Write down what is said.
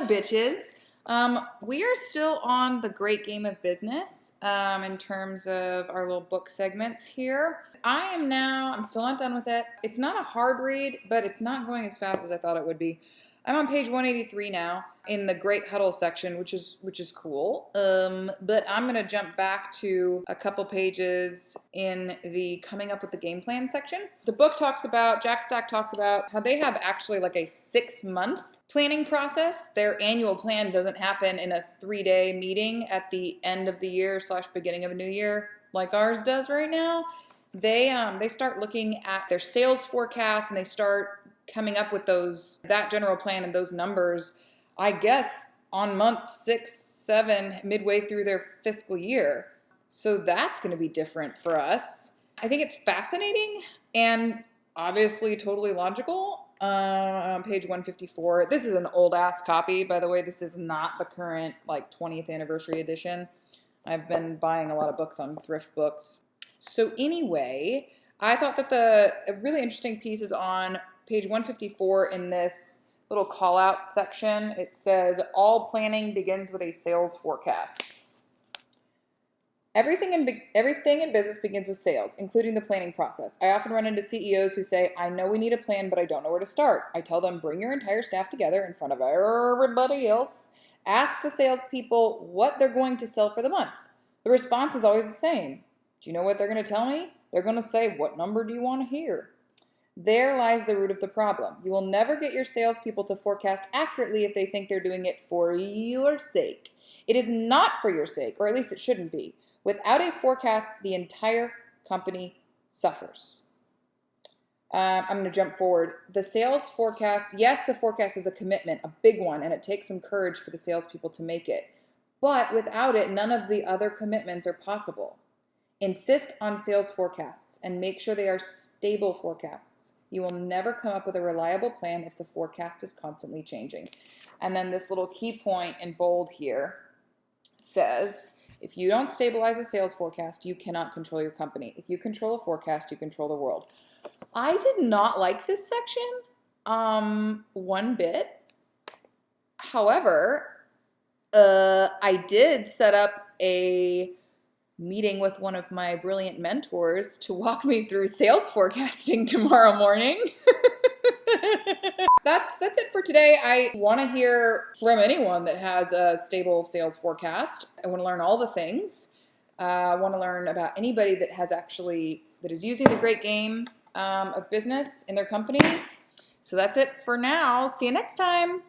Hello, bitches. We are still on the great game of business in terms of our little book segments here. I'm still not done with it. It's not a hard read, but it's not going as fast as I thought it would be. I'm on page 183 now in the Great Huddle section, which is cool. But I'm gonna jump back to a couple pages in the Coming Up with the Game Plan section. The book Jack Stack talks about how they have actually like a 6-month planning process. Their annual plan doesn't happen in a 3-day meeting at the end of the year / beginning of a new year like ours does right now. They start looking at their sales forecast and they start coming up with that general plan and those numbers, I guess, on month 6, 7, midway through their fiscal year. So that's going to be different for us. I think it's fascinating and obviously totally logical. On page 154, this is an old ass copy, by the way. This is not the current 20th anniversary edition. I've been buying a lot of books on thrift books. So anyway, I thought that a really interesting piece is on page 154 in this little call out section. It says, all planning begins with a sales forecast. Everything in business begins with sales, including the planning process. I often run into CEOs who say, I know we need a plan, but I don't know where to start. I tell them, bring your entire staff together in front of everybody else. Ask the salespeople what they're going to sell for the month. The response is always the same. Do you know what they're going to tell me? They're going to say, what number do you want to hear? There lies the root of the problem. You will never get your salespeople to forecast accurately if they think they're doing it for your sake. It is not for your sake, or at least it shouldn't be. Without a forecast, the entire company suffers. I'm going to jump forward. The sales forecast, yes, the forecast is a commitment, a big one, and it takes some courage for the salespeople to make it. But without it, none of the other commitments are possible. Insist on sales forecasts and make sure they are stable forecasts. You will never come up with a reliable plan if the forecast is constantly changing. And then this little key point in bold here says, if you don't stabilize a sales forecast, you cannot control your company. If you control a forecast, you control the world. I did not like this section one bit. However, I did set up a meeting with one of my brilliant mentors to walk me through sales forecasting tomorrow morning. That's it for today. I want to hear from anyone that has a stable sales forecast. I want to learn all the things. I want to learn about anybody that is using the great game of business in their company. So that's it for now. See you next time.